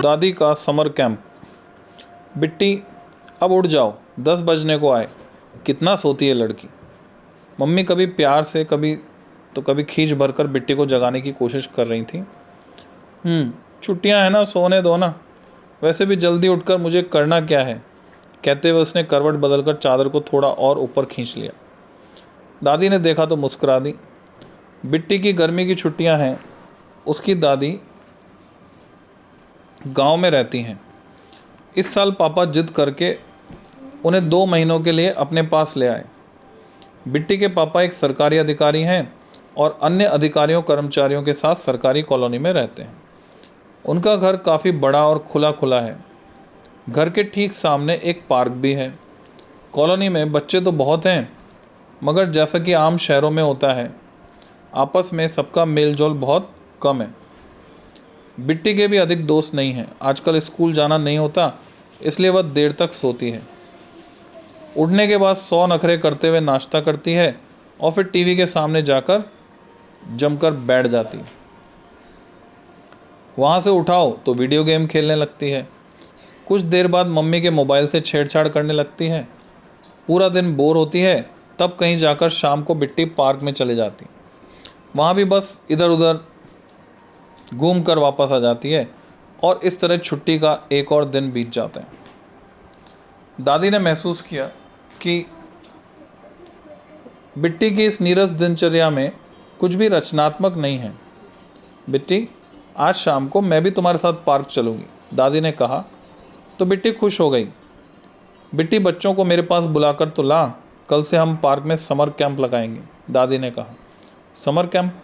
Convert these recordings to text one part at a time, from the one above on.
दादी का summer camp. बिट्टी, अब उठ जाओ, 10 बजने को आए। कितना सोती है लड़की। मम्मी कभी प्यार से कभी खींच भरकर बिट्टी को जगाने की कोशिश कर रही थी। छुट्टियां हैं ना, सोने दो ना, वैसे भी जल्दी उठकर मुझे करना क्या है, कहते हुए उसने करवट बदलकर चादर को थोड़ा और ऊपर खींच लिया। दादी ने देखा तो मुस्कुरा दी। बिट्टी की गर्मी की छुट्टियां हैं। उसकी दादी गांव में रहती हैं। इस साल पापा जिद करके उन्हें 2 महीनों के लिए अपने पास ले आए। बिट्टी के पापा एक सरकारी अधिकारी हैं और अन्य अधिकारियों कर्मचारियों के साथ सरकारी कॉलोनी में रहते हैं। उनका घर काफ़ी बड़ा और खुला खुला है। घर के ठीक सामने एक पार्क भी है। कॉलोनी में बच्चे तो बहुत हैं, मगर जैसा कि आम शहरों में होता है, आपस में सबका मेलजोल बहुत कम है। बिट्टी के भी अधिक दोस्त नहीं हैं। आजकल स्कूल जाना नहीं होता, इसलिए वह देर तक सोती है। उठने के बाद 100 नखरे करते हुए नाश्ता करती है और फिर टीवी के सामने जाकर जमकर बैठ जाती है। वहाँ से उठाओ तो वीडियो गेम खेलने लगती है। कुछ देर बाद मम्मी के मोबाइल से छेड़छाड़ करने लगती है। पूरा दिन बोर होती है, तब कहीं जाकर शाम को बिट्टी पार्क में चले जाती। वहाँ भी बस इधर उधर घूम कर वापस आ जाती है और इस तरह छुट्टी का एक और दिन बीत जाता है। दादी ने महसूस किया कि बिट्टी की इस नीरस दिनचर्या में कुछ भी रचनात्मक नहीं है। बिट्टी, आज शाम को मैं भी तुम्हारे साथ पार्क चलूँगी, दादी ने कहा तो बिट्टी खुश हो गई। बिट्टी, बच्चों को मेरे पास बुलाकर तो ला, कल से हम पार्क में समर कैंप लगाएंगे, दादी ने कहा। Summer camp?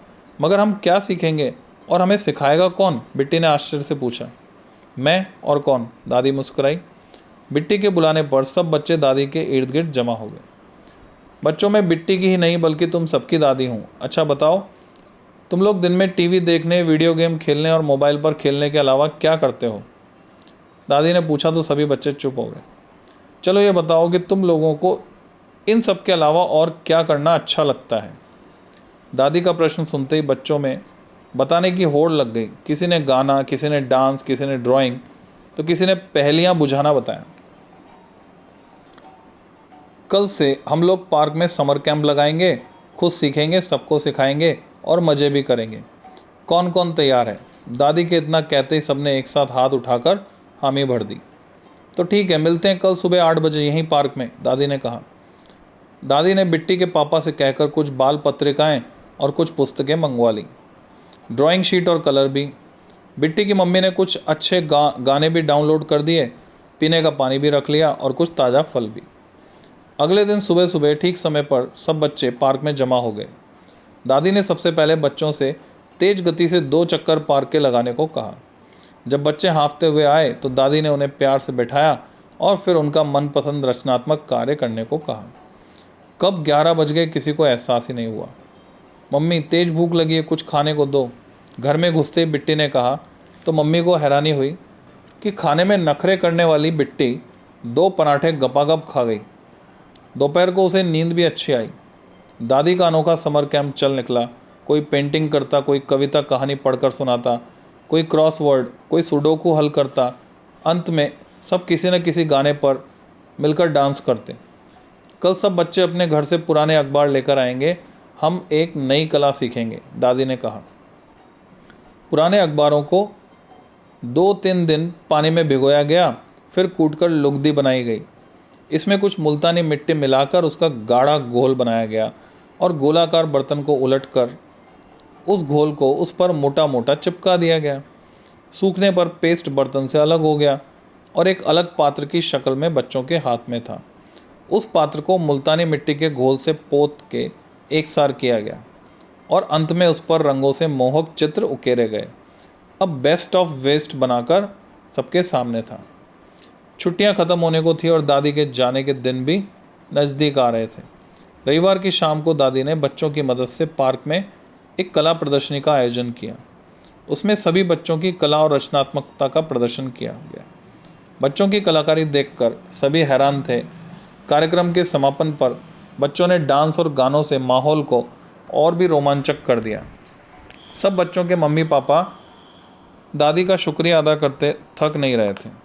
मगर हम क्या सीखेंगे और हमें सिखाएगा कौन? बिट्टी ने आश्चर्य से पूछा। मैं और कौन, दादी मुस्कुराई। बिट्टी के बुलाने पर सब बच्चे दादी के इर्द गिर्द जमा हो गए। बच्चों में बिट्टी की ही नहीं बल्कि तुम सबकी दादी हूँ। अच्छा बताओ, तुम लोग दिन में टीवी देखने, वीडियो गेम खेलने और मोबाइल पर खेलने के अलावा क्या करते हो? दादी ने पूछा तो सभी बच्चे चुप हो गए। चलो ये बताओ कि तुम लोगों को इन सब के अलावा और क्या करना अच्छा लगता है? दादी का प्रश्न सुनते ही बच्चों में बताने की होड़ लग गई। किसी ने गाना, किसी ने डांस, किसी ने ड्राइंग, तो किसी ने पहेलियां बुझाना बताया। कल से हम लोग पार्क में समर कैंप लगाएंगे, खुद सीखेंगे, सबको सिखाएंगे और मज़े भी करेंगे। कौन कौन तैयार है? दादी के इतना कहते ही सबने एक साथ हाथ उठाकर हामी भर दी। तो ठीक है, मिलते हैं कल सुबह 8 बजे यहीं पार्क में, दादी ने कहा। दादी ने बिट्टी के पापा से कहकर कुछ बाल पत्रिकाएं और कुछ पुस्तकें मंगवा ली, ड्राइंग शीट और कलर भी। बिट्टी की मम्मी ने कुछ अच्छे गाने भी डाउनलोड कर दिए, पीने का पानी भी रख लिया और कुछ ताज़ा फल भी। अगले दिन सुबह सुबह ठीक समय पर सब बच्चे पार्क में जमा हो गए। दादी ने सबसे पहले बच्चों से तेज गति से 2 चक्कर पार्क के लगाने को कहा। जब बच्चे हाँफते हुए आए तो दादी ने उन्हें प्यार से बैठाया और फिर उनका मनपसंद रचनात्मक कार्य करने को कहा। कब 11 बज गए किसी को एहसास ही नहीं हुआ। मम्मी, तेज भूख लगी है, कुछ खाने को दो, घर में घुसते ही बिट्टी ने कहा तो मम्मी को हैरानी हुई कि खाने में नखरे करने वाली बिट्टी 2 पराठे गपागप खा गई। दोपहर को उसे नींद भी अच्छी आई। दादी का अनोखा समर कैंप चल निकला। कोई पेंटिंग करता, कोई कविता कहानी पढ़कर सुनाता, कोई क्रॉसवर्ड, कोई सुडोकू हल करता। अंत में सब किसी न किसी गाने पर मिलकर डांस करते। कल सब बच्चे अपने घर से पुराने अखबार लेकर आएंगे, हम एक नई कला सीखेंगे, दादी ने कहा। पुराने अखबारों को 2-3 दिन पानी में भिगोया गया, फिर कूटकर लुगदी बनाई गई। इसमें कुछ मुल्तानी मिट्टी मिलाकर उसका गाढ़ा घोल बनाया गया और गोलाकार बर्तन को उलटकर उस घोल को उस पर मोटा मोटा चिपका दिया गया। सूखने पर पेस्ट बर्तन से अलग हो गया और एक अलग पात्र की शक्ल में बच्चों के हाथ में था। उस पात्र को मुल्तानी मिट्टी के घोल से पोत के एकसार किया गया और अंत में उस पर रंगों से मोहक चित्र उकेरे गए। अब बेस्ट ऑफ वेस्ट बनाकर सबके सामने था। छुट्टियां ख़त्म होने को थी और दादी के जाने के दिन भी नज़दीक आ रहे थे। रविवार की शाम को दादी ने बच्चों की मदद से पार्क में एक कला प्रदर्शनी का आयोजन किया। उसमें सभी बच्चों की कला और रचनात्मकता का प्रदर्शन किया गया। बच्चों की कलाकारी देखकर सभी हैरान थे। कार्यक्रम के समापन पर बच्चों ने डांस और गानों से माहौल को और भी रोमांचक कर दिया। सब बच्चों के मम्मी पापा दादी का शुक्रिया अदा करते थक नहीं रहे थे।